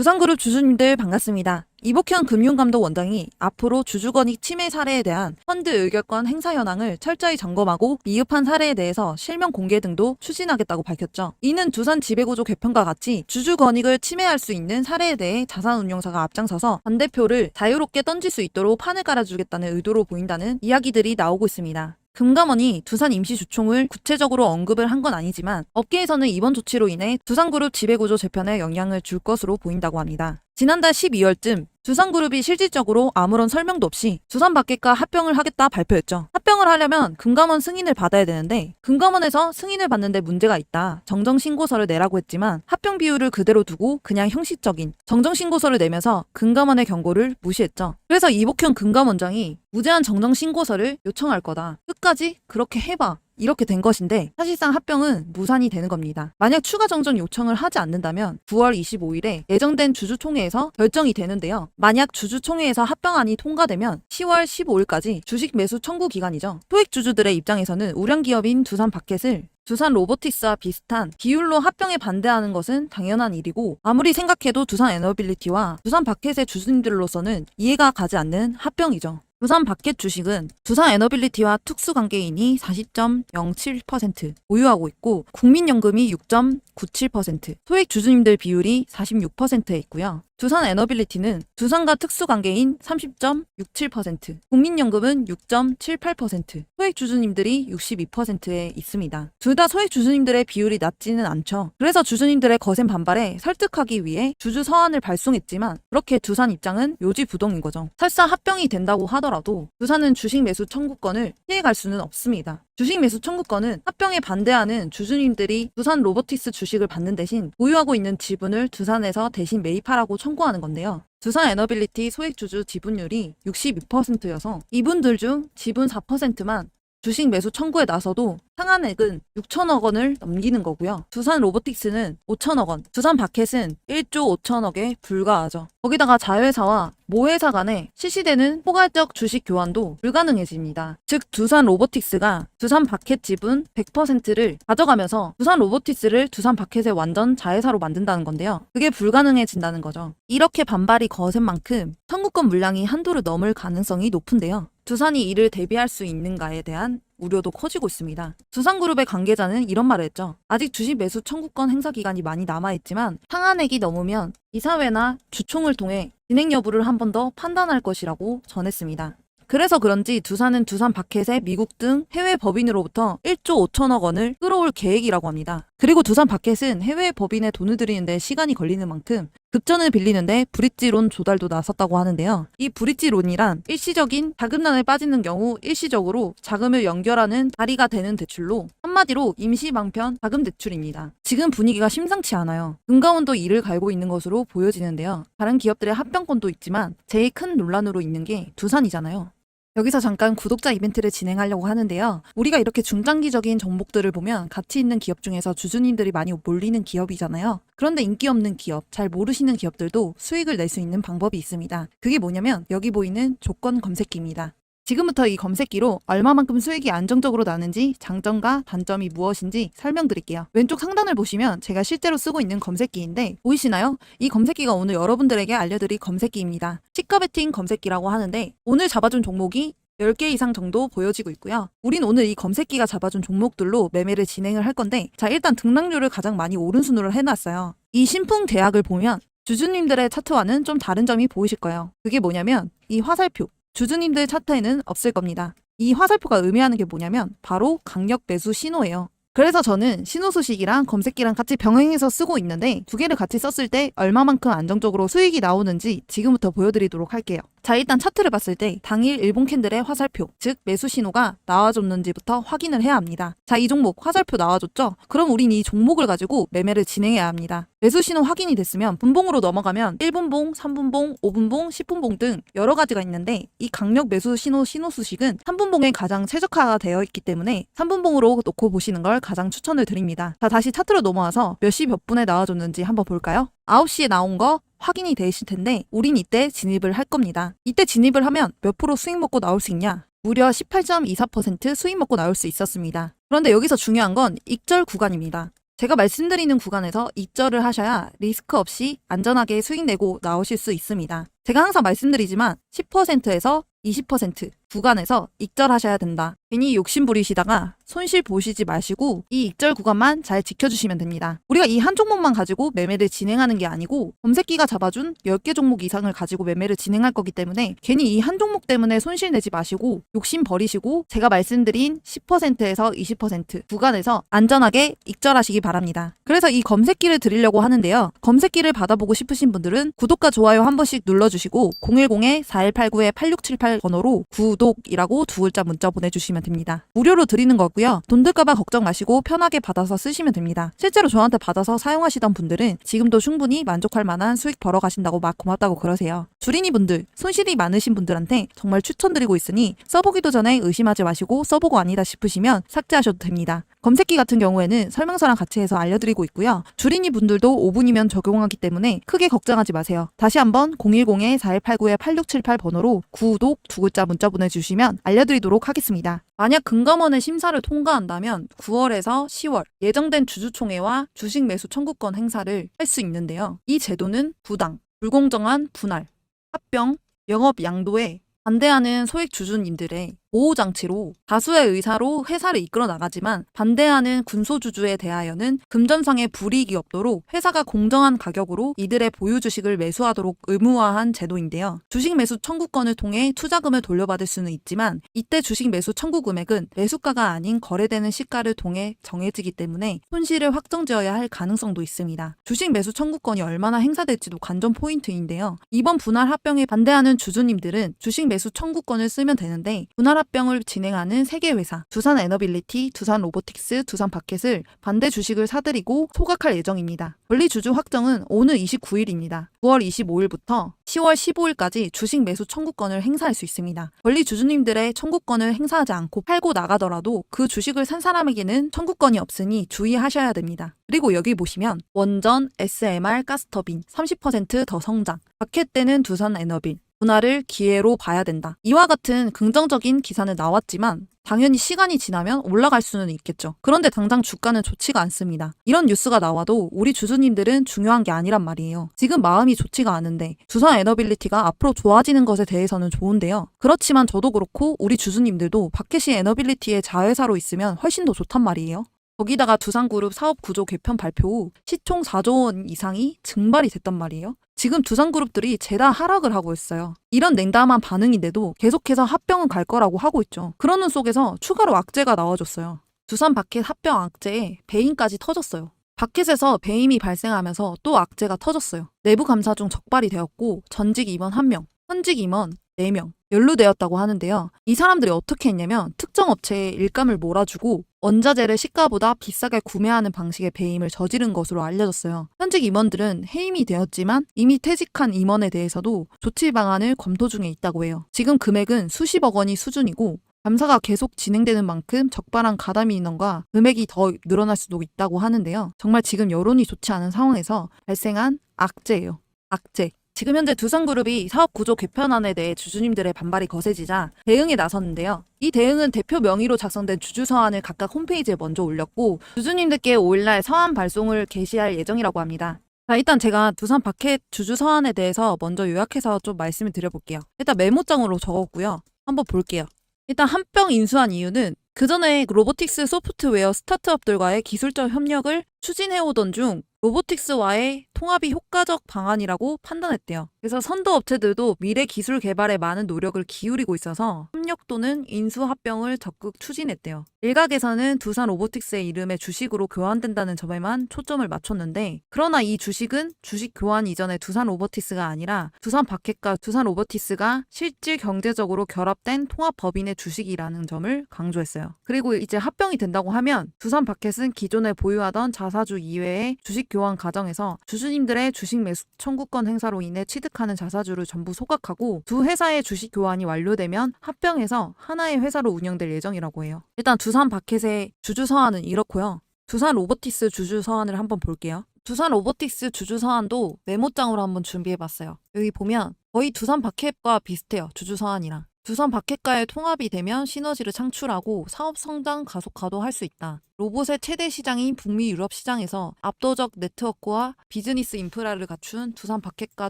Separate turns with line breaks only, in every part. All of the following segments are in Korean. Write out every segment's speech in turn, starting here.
두산그룹 주주님들 반갑습니다. 이복현 금융감독 원장이 앞으로 주주권익 침해 사례에 대한 펀드 의결권 행사 현황을 철저히 점검하고 미흡한 사례에 대해서 실명 공개 등도 추진하겠다고 밝혔죠. 이는 두산 지배구조 개편과 같이 주주권익을 침해할 수 있는 사례에 대해 자산운용사가 앞장서서 반대표를 자유롭게 던질 수 있도록 판을 깔아주겠다는 의도로 보인다는 이야기들이 나오고 있습니다. 금감원이 두산 임시주총을 구체적으로 언급을 한 건 아니지만 업계에서는 이번 조치로 인해 두산그룹 지배구조 재편에 영향을 줄 것으로 보인다고 합니다. 지난달 12월쯤 두산그룹이 실질적으로 아무런 설명도 없이 두산바켓과 합병을 하겠다 발표했죠. 합병을 하려면 금감원 승인을 받아야 되는데 금감원에서 승인을 받는데 문제가 있다. 정정신고서를 내라고 했지만 합병 비율을 그대로 두고 그냥 형식적인 정정신고서를 내면서 금감원의 경고를 무시했죠. 그래서 이복현 금감원장이 무제한 정정신고서를 요청할 거다. 끝까지 그렇게 해봐. 이렇게 된 것인데 사실상 합병은 무산이 되는 겁니다. 만약 추가 정정 요청을 하지 않는다면 9월 25일에 예정된 주주총회에서 결정이 되는데요. 만약 주주총회에서 합병안이 통과되면 10월 15일까지 주식 매수 청구 기간이죠. 토익 주주들의 입장에서는 우량기업인 두산바켓을 두산 로보틱스와 비슷한 비율로 합병에 반대하는 것은 당연한 일이고 아무리 생각해도 두산 에너빌리티와 두산바켓의 주주님들로서는 이해가 가지 않는 합병이죠. 두산바켓 주식은 두산 에너빌리티와 특수관계인이 40.07% 보유하고 있고 국민연금이 6.97%, 소액 주주님들 비율이 46%에 있고요. 두산 에너빌리티는 두산과 특수관계인 30.67%, 국민연금은 6.78%, 소액 주주님들이 62%에 있습니다. 둘 다 소액 주주님들의 비율이 낮지는 않죠. 그래서 주주님들의 거센 반발에 설득하기 위해 주주 서한을 발송했지만 그렇게 두산 입장은 요지부동인 거죠. 설사 합병이 된다고 하더라도 두산은 주식 매수 청구권을 피해갈 수는 없습니다. 주식 매수 청구권은 합병에 반대하는 주주님들이 두산 로보틱스 주식을 받는 대신 보유하고 있는 지분을 두산에서 대신 매입하라고 청구하는 건데요. 두산 에너빌리티 소액 주주 지분율이 62%여서 이분들 중 지분 4%만 주식 매수 청구에 나서도 상한액은 6천억 원을 넘기는 거고요. 두산 로보틱스는 5천억 원, 두산바켓은 1조 5천억에 불과하죠. 거기다가 자회사와 모회사 간에 실시되는 포괄적 주식 교환도 불가능해집니다. 즉 두산 로보틱스가 두산바켓 지분 100%를 가져가면서 두산 로보틱스를 두산바켓의 완전 자회사로 만든다는 건데요. 그게 불가능해진다는 거죠. 이렇게 반발이 거센 만큼 청구권 물량이 한도를 넘을 가능성이 높은데요. 두산이 이를 대비할 수 있는가에 대한 우려도 커지고 있습니다. 두산그룹의 관계자는 이런 말을 했죠. 아직 주식 매수 청구권 행사 기간이 많이 남아있지만 상한액이 넘으면 이사회나 주총을 통해 진행 여부를 한 번 더 판단할 것이라고 전했습니다. 그래서 그런지 두산은 두산바켓의 미국 등 해외 법인으로부터 1조 5천억 원을 끌어올 계획이라고 합니다. 그리고 두산바켓은 해외 법인에 돈을 들이는데 시간이 걸리는 만큼 급전을 빌리는데 브릿지론 조달도 나섰다고 하는데요. 이 브릿지론이란 일시적인 자금난에 빠지는 경우 일시적으로 자금을 연결하는 다리가 되는 대출로 한마디로 임시방편 자금 대출입니다. 지금 분위기가 심상치 않아요. 금감원도 이를 갈고 있는 것으로 보여지는데요. 다른 기업들의 합병권도 있지만 제일 큰 논란으로 있는 게 두산이잖아요. 여기서 잠깐 구독자 이벤트를 진행하려고 하는데요. 우리가 이렇게 중장기적인 종목들을 보면 가치 있는 기업 중에서 주주님들이 많이 몰리는 기업이잖아요. 그런데 인기 없는 기업, 잘 모르시는 기업들도 수익을 낼 수 있는 방법이 있습니다. 그게 뭐냐면 여기 보이는 조건 검색기입니다. 지금부터 이 검색기로 얼마만큼 수익이 안정적으로 나는지 장점과 단점이 무엇인지 설명드릴게요. 왼쪽 상단을 보시면 제가 실제로 쓰고 있는 검색기인데 보이시나요? 이 검색기가 오늘 여러분들에게 알려드릴 검색기입니다. 시가베팅 검색기라고 하는데 오늘 잡아준 종목이 10개 이상 정도 보여지고 있고요. 우린 오늘 이 검색기가 잡아준 종목들로 매매를 진행을 할 건데 자 일단 등락률을 가장 많이 오른 순으로 해놨어요. 이 신풍 대학을 보면 주주님들의 차트와는 좀 다른 점이 보이실 거예요. 그게 뭐냐면 이 화살표 주주님들 차트에는 없을 겁니다. 이 화살표가 의미하는 게 뭐냐면 바로 강력 매수 신호예요. 그래서 저는 신호 수식이랑 검색기랑 같이 병행해서 쓰고 있는데 두 개를 같이 썼을 때 얼마만큼 안정적으로 수익이 나오는지 지금부터 보여드리도록 할게요. 자 일단 차트를 봤을 때 당일 일본 캔들의 화살표, 즉 매수 신호가 나와줬는지부터 확인을 해야 합니다. 자 이 종목 화살표 나와줬죠? 그럼 우린 이 종목을 가지고 매매를 진행해야 합니다. 매수 신호 확인이 됐으면 분봉으로 넘어가면 1분봉, 3분봉, 5분봉, 10분봉 등 여러 가지가 있는데 이 강력 매수 신호 수식은 3분봉에 가장 최적화가 되어 있기 때문에 3분봉으로 놓고 보시는 걸 가장 추천을 드립니다. 자 다시 차트로 넘어와서 몇 시 몇 분에 나와줬는지 한번 볼까요? 9시에 나온 거 확인이 되실 텐데 우린 이때 진입을 할 겁니다. 이때 진입을 하면 몇 프로 수익 먹고 나올 수 있냐? 무려 18.24% 수익 먹고 나올 수 있었습니다. 그런데 여기서 중요한 건 익절 구간입니다. 제가 말씀드리는 구간에서 입절을 하셔야 리스크 없이 안전하게 수익 내고 나오실 수 있습니다. 제가 항상 말씀드리지만 10%에서 20% 구간에서 익절하셔야 된다. 괜히 욕심 부리시다가 손실 보시지 마시고 이 익절 구간만 잘 지켜주시면 됩니다. 우리가 이 한 종목만 가지고 매매를 진행하는 게 아니고 검색기가 잡아준 10개 종목 이상을 가지고 매매를 진행할 거기 때문에 괜히 이 한 종목 때문에 손실 내지 마시고 욕심 버리시고 제가 말씀드린 10%에서 20% 구간에서 안전하게 익절하시기 바랍니다. 그래서 이 검색기를 드리려고 하는데요. 검색기를 받아보고 싶으신 분들은 구독과 좋아요 한 번씩 눌러주시고 010-4189-8678 번호로 구독이라고 두 글자 문자 보내주시면 됩니다. 무료로 드리는 거고요. 돈 들까봐 걱정 마시고 편하게 받아서 쓰시면 됩니다. 실제로 저한테 받아서 사용하시던 분들은 지금도 충분히 만족할 만한 수익 벌어 가신다고 막 고맙다고 그러세요. 주린이 분들, 손실이 많으신 분들한테 정말 추천드리고 있으니 써보기도 전에 의심하지 마시고 써보고 아니다 싶으시면 삭제하셔도 됩니다. 검색기 같은 경우에는 설명서랑 같이 해서 알려드리고 있고요. 주린이 분들도 5분이면 적용하기 때문에 크게 걱정하지 마세요. 다시 한번 010-4189-8678 번호로 구독 두 글자 문자 보내주시면 알려드리도록 하겠습니다. 만약 금감원의 심사를 통과한다면 9월에서 10월 예정된 주주총회와 주식 매수 청구권 행사를 할 수 있는데요. 이 제도는 부당, 불공정한 분할, 합병, 영업 양도에 반대하는 소액 주주님들의 보호장치로 다수의 의사로 회사를 이끌어 나가지만 반대하는 군소주주에 대하여는 금전상의 불이익이 없도록 회사가 공정한 가격으로 이들의 보유 주식을 매수하도록 의무화한 제도인데요. 주식 매수 청구권을 통해 투자금을 돌려받을 수는 있지만 이때 주식 매수 청구 금액은 매수가가 아닌 거래되는 시가를 통해 정해지기 때문에 손실을 확정지어야 할 가능성도 있습니다. 주식 매수 청구권이 얼마나 행사될지도 관전 포인트인데요. 이번 분할 합병에 반대하는 주주님들은 주식 매수 청구권을 쓰면 되는데 분할 합병을 진행하는 3개 회사 두산 에너빌리티, 두산 로보틱스, 두산 바켓을 반대 주식을 사들이고 소각할 예정입니다. 권리 주주 확정은 오늘 29일입니다. 9월 25일부터 10월 15일까지 주식 매수 청구권을 행사할 수 있습니다. 권리 주주님들의 청구권을 행사하지 않고 팔고 나가더라도 그 주식을 산 사람에게는 청구권이 없으니 주의하셔야 됩니다. 그리고 여기 보시면 원전, SMR, 가스터빈 30% 더 성장, 바켓 때는 두산 에너빌 분할을 기회로 봐야 된다. 이와 같은 긍정적인 기사는 나왔지만 당연히 시간이 지나면 올라갈 수는 있겠죠. 그런데 당장 주가는 좋지가 않습니다. 이런 뉴스가 나와도 우리 주주님들은 중요한 게 아니란 말이에요. 지금 마음이 좋지가 않은데 두산 에너빌리티가 앞으로 좋아지는 것에 대해서는 좋은데요. 그렇지만 저도 그렇고 우리 주주님들도 바켓이 에너빌리티의 자회사로 있으면 훨씬 더 좋단 말이에요. 거기다가 두산그룹 사업 구조 개편 발표 후 시총 4조 원 이상이 증발이 됐단 말이에요. 지금 두산그룹들이 죄다 하락을 하고 있어요. 이런 냉담한 반응인데도 계속해서 합병은 갈 거라고 하고 있죠. 그러는 속에서 추가로 악재가 나와줬어요. 두산 바켓 합병 악재에 배임까지 터졌어요. 바켓에서 배임이 발생하면서 또 악재가 터졌어요. 내부 감사 중 적발이 되었고 전직 임원 1명, 현직 임원 4명 연루되었다고 하는데요. 이 사람들이 어떻게 했냐면 특정 업체에 일감을 몰아주고 원자재를 시가보다 비싸게 구매하는 방식의 배임을 저지른 것으로 알려졌어요. 현직 임원들은 해임이 되었지만 이미 퇴직한 임원에 대해서도 조치 방안을 검토 중에 있다고 해요. 지금 금액은 수십억 원이 수준이고 감사가 계속 진행되는 만큼 적발한 가담 인원과 금액이 더 늘어날 수도 있다고 하는데요. 정말 지금 여론이 좋지 않은 상황에서 발생한 악재예요. 악재. 지금 현재 두산그룹이 사업 구조 개편안에 대해 주주님들의 반발이 거세지자 대응에 나섰는데요. 이 대응은 대표 명의로 작성된 주주 서한을 각각 홈페이지에 먼저 올렸고 주주님들께 5일날 서한 발송을 게시할 예정이라고 합니다. 자, 일단 제가 두산 바켓 주주 서한에 대해서 먼저 요약해서 좀 말씀을 드려볼게요. 일단 메모장으로 적었고요. 한번 볼게요. 일단 합병 인수한 이유는 그전에 로보틱스 소프트웨어 스타트업들과의 기술적 협력을 추진해오던 중 로보틱스와의 통합이 효과적 방안이라고 판단했대요. 그래서 선도 업체들도 미래 기술 개발에 많은 노력을 기울이고 있어서 협력 또는 인수 합병을 적극 추진했대요. 일각에서는 두산 로보틱스의 이름에 주식으로 교환된다는 점에만 초점을 맞췄는데 그러나 이 주식은 주식 교환 이전의 두산 로보틱스가 아니라 두산 바켓과 두산 로보틱스가 실질 경제적으로 결합된 통합 법인의 주식이라는 점을 강조했어요. 그리고 이제 합병이 된다고 하면 두산 바켓은 기존에 보유하던 자사주 이외의 주식 교환 과정에서 주주님들의 주식 매수 청구권 행사로 인해 취득하는 자사주를 전부 소각하고 두 회사의 주식 교환이 완료되면 합병해서 하나의 회사로 운영될 예정이라고 해요. 일단 두산 바켓의 주주 서한은 이렇고요. 두산 로보틱스 주주 서한을 한번 볼게요. 두산 로보틱스 주주 서한도 메모장으로 한번 준비해봤어요. 여기 보면 거의 두산 바켓과 비슷해요. 주주 서한이랑. 두산 바켓과의 통합이 되면 시너지를 창출하고 사업 성장 가속화도 할 수 있다. 로봇의 최대 시장인 북미 유럽 시장에서 압도적 네트워크와 비즈니스 인프라를 갖춘 두산 바켓과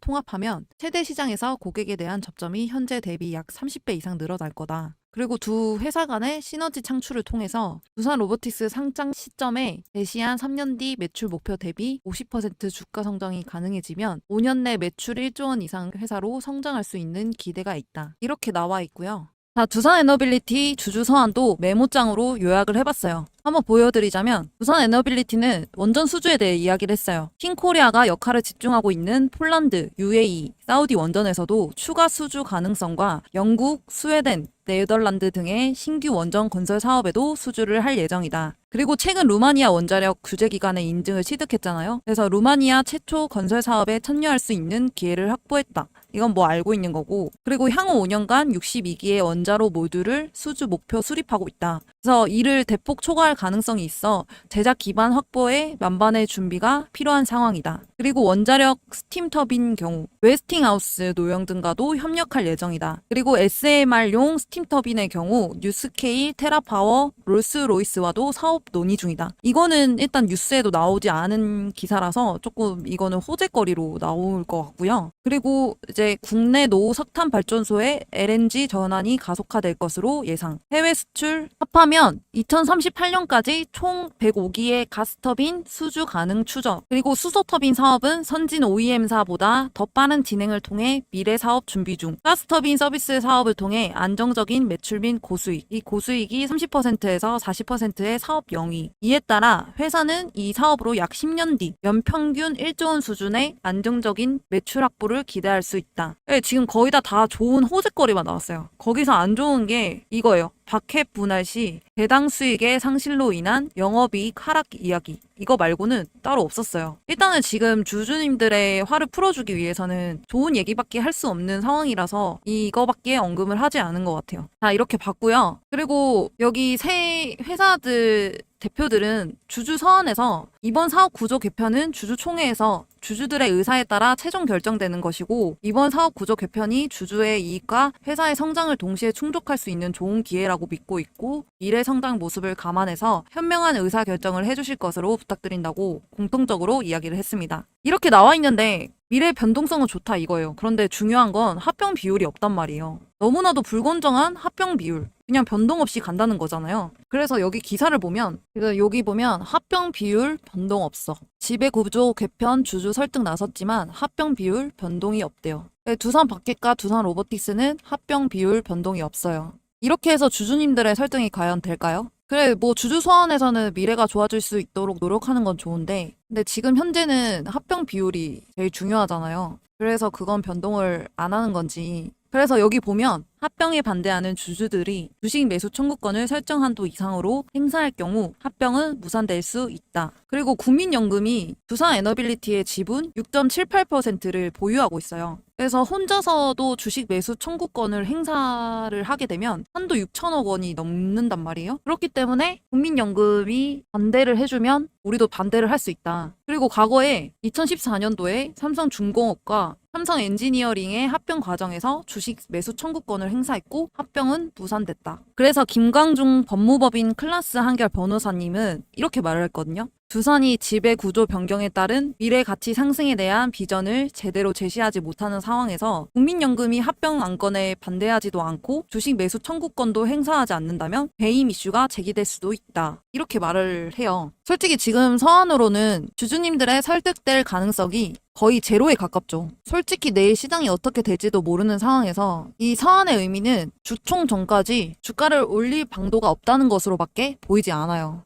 통합하면 최대 시장에서 고객에 대한 접점이 현재 대비 약 30배 이상 늘어날 거다. 그리고 두 회사 간의 시너지 창출을 통해서 두산 로보틱스 상장 시점에 제시한 3년 뒤 매출 목표 대비 50% 주가 성장이 가능해지면 5년 내 매출 1조 원 이상 회사로 성장할 수 있는 기대가 있다. 이렇게 나와 있고요. 자, 두산 에너빌리티 주주 서한도 메모장으로 요약을 해봤어요. 한번 보여드리자면 두산 에너빌리티는 원전 수주에 대해 이야기를 했어요. 킹코리아가 역할을 집중하고 있는 폴란드, UAE, 사우디 원전에서도 추가 수주 가능성과 영국, 스웨덴, 네덜란드 등의 신규 원전 건설 사업에도 수주를 할 예정이다. 그리고 최근 루마니아 원자력 규제기관의 인증을 취득했잖아요. 그래서 루마니아 최초 건설 사업에 참여할 수 있는 기회를 확보했다. 이건 뭐 알고 있는 거고. 그리고 향후 5년간 62기의 원자로 모듈을 수주 목표 수립하고 있다. 그래서 이를 대폭 초과할 가능성이 있어 제작 기반 확보에 만반의 준비가 필요한 상황이다. 그리고 원자력 스팀 터빈 경우 웨스팅하우스 노영 등과도 협력할 예정이다. 그리고 SMR용 스팀 터빈의 경우 뉴스케일, 테라파워, 롤스로이스와도 사업 논의 중이다. 이거는 일단 뉴스에도 나오지 않은 기사라서 조금 이거는 호재거리로 나올 것 같고요. 그리고 이제 국내 노후 석탄 발전소의 LNG 전환이 가속화될 것으로 예상. 해외 수출 합하면 2038년까지 총 105기의 가스터빈 수주 가능 추정. 그리고 수소터빈 사업은 선진 OEM사보다 더 빠른 진행을 통해 미래 사업 준비 중. 가스터빈 서비스 사업을 통해 안정적인 매출 및 고수익. 이 고수익이 30%에서 40%의 사업 영위. 이에 따라 회사는 이 사업으로 약 10년 뒤 연평균 1조 원 수준의 안정적인 매출 확보를 기대할 수 있다. 네, 지금 거의 다 좋은 호재거리만 나왔어요. 거기서 안 좋은 게 이거예요. 바켓 분할 시 배당 수익의 상실로 인한 영업이익 하락 이야기. 이거 말고는 따로 없었어요. 일단은 지금 주주님들의 화를 풀어주기 위해서는 좋은 얘기밖에 할 수 없는 상황이라서 이거밖에 언급을 하지 않은 것 같아요. 자, 이렇게 봤고요. 그리고 여기 새 회사들 대표들은 주주 서한에서 이번 사업 구조 개편은 주주총회에서 주주들의 의사에 따라 최종 결정되는 것이고 이번 사업 구조 개편이 주주의 이익과 회사의 성장을 동시에 충족할 수 있는 좋은 기회라고 믿고 있고 미래 성장 모습을 감안해서 현명한 의사 결정을 해주실 것으로 부탁드린다고 공통적으로 이야기를 했습니다. 이렇게 나와 있는데 미래 변동성은 좋다 이거예요. 그런데 중요한 건 합병 비율이 없단 말이에요. 너무나도 불건정한 합병 비율. 그냥 변동 없이 간다는 거잖아요. 그래서 여기 기사를 보면 여기 보면 합병 비율 변동 없어. 지배 구조 개편 주주 설득 나섰지만 합병 비율 변동이 없대요. 두산 바켓과 두산 로보틱스는 합병 비율 변동이 없어요. 이렇게 해서 주주님들의 설득이 과연 될까요? 그래, 뭐 주주 소환에서는 미래가 좋아질 수 있도록 노력하는 건 좋은데 근데 지금 현재는 합병 비율이 제일 중요하잖아요. 그래서 그건 변동을 안 하는 건지. 그래서 여기 보면 합병에 반대하는 주주들이 주식 매수 청구권을 설정 한도 이상으로 행사할 경우 합병은 무산될 수 있다. 그리고 국민연금이 두산 에너빌리티의 지분 6.78%를 보유하고 있어요. 그래서 혼자서도 주식 매수 청구권을 행사를 하게 되면 한도 6천억 원이 넘는단 말이에요. 그렇기 때문에 국민연금이 반대를 해주면 우리도 반대를 할 수 있다. 그리고 과거에 2014년도에 삼성중공업과 삼성 엔지니어링의 합병 과정에서 주식 매수 청구권을 행사했고 합병은 무산됐다. 그래서 김광중 법무법인 클라스 한결 변호사님은 이렇게 말을 했거든요. 두산이 지배 구조 변경에 따른 미래 가치 상승에 대한 비전을 제대로 제시하지 못하는 상황에서 국민연금이 합병 안건에 반대하지도 않고 주식 매수 청구권도 행사하지 않는다면 배임 이슈가 제기될 수도 있다. 이렇게 말을 해요. 솔직히 지금 서한으로는 주주님들의 설득될 가능성이 거의 제로에 가깝죠. 솔직히 내일 시장이 어떻게 될지도 모르는 상황에서 이 서한의 의미는 주총 전까지 주가를 올릴 방도가 없다는 것으로밖에 보이지 않아요.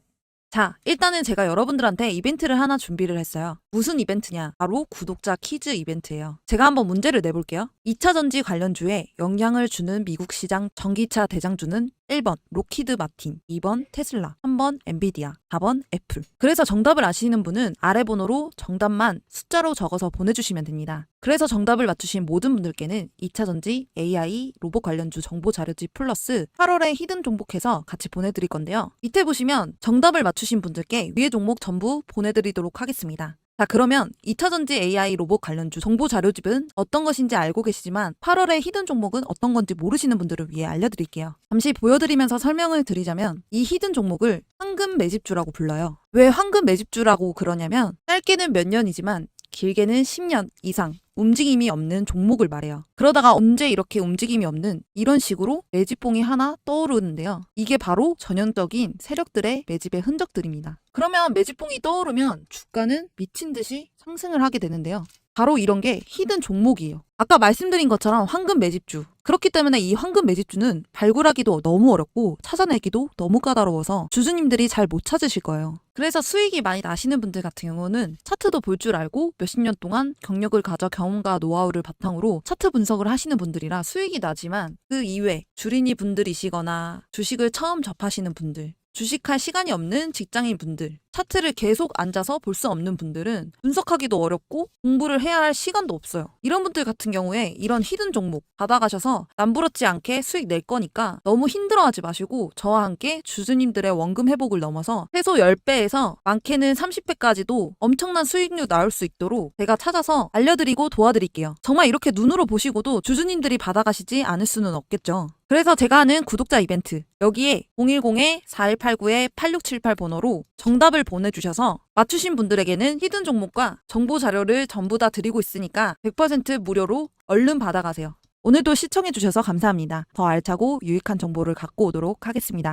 자, 일단은 제가 여러분들한테 이벤트를 하나 준비를 했어요. 무슨 이벤트냐? 바로 구독자 퀴즈 이벤트예요. 제가 한번 문제를 내볼게요. 2차 전지 관련주에 영향을 주는 미국 시장 전기차 대장주는 1번 록히드 마틴, 2번 테슬라, 3번 엔비디아, 4번 애플. 그래서 정답을 아시는 분은 아래 번호로 정답만 숫자로 적어서 보내주시면 됩니다. 그래서 정답을 맞추신 모든 분들께는 2차 전지, AI, 로봇 관련주 정보 자료지 플러스 8월에 히든 종목해서 같이 보내드릴 건데요. 밑에 보시면 정답을 맞추신 분들께 위의 종목 전부 보내드리도록 하겠습니다. 자, 그러면 2차전지 AI 로봇 관련주 정보 자료집은 어떤 것인지 알고 계시지만 8월의 히든 종목은 어떤 건지 모르시는 분들을 위해 알려드릴게요. 잠시 보여드리면서 설명을 드리자면 이 히든 종목을 황금 매집주라고 불러요. 왜 황금 매집주라고 그러냐면 짧게는 몇 년이지만 길게는 10년 이상 움직임이 없는 종목을 말해요. 그러다가 언제 이렇게 움직임이 없는 이런 식으로 매집봉이 하나 떠오르는데요. 이게 바로 전형적인 세력들의 매집의 흔적들입니다. 그러면 매집봉이 떠오르면 주가는 미친 듯이 상승을 하게 되는데요. 바로 이런 게 히든 종목이에요. 아까 말씀드린 것처럼 황금 매집주. 그렇기 때문에 이 황금 매집주는 발굴하기도 너무 어렵고 찾아내기도 너무 까다로워서 주주님들이 잘 못 찾으실 거예요. 그래서 수익이 많이 나시는 분들 같은 경우는 차트도 볼 줄 알고 몇십 년 동안 경력을 가져 경험과 노하우를 바탕으로 차트 분석을 하시는 분들이라 수익이 나지만 그 이외 주린이 분들이시거나 주식을 처음 접하시는 분들, 주식할 시간이 없는 직장인 분들, 차트를 계속 앉아서 볼 수 없는 분들은 분석하기도 어렵고 공부를 해야 할 시간도 없어요. 이런 분들 같은 경우에 이런 히든 종목 받아가셔서 남부럽지 않게 수익 낼 거니까 너무 힘들어하지 마시고 저와 함께 주주님들의 원금 회복을 넘어서 최소 10배에서 많게는 30배까지도 엄청난 수익률 나올 수 있도록 제가 찾아서 알려드리고 도와드릴게요. 정말 이렇게 눈으로 보시고도 주주님들이 받아가시지 않을 수는 없겠죠. 그래서 제가 하는 구독자 이벤트 여기에 010-4189-8678 번호로 정답을 보내주셔서 맞추신 분들에게는 히든 종목과 정보 자료를 전부 다 드리고 있으니까 100% 무료로 얼른 받아가세요. 오늘도 시청해주셔서 감사합니다. 더 알차고 유익한 정보를 갖고 오도록 하겠습니다.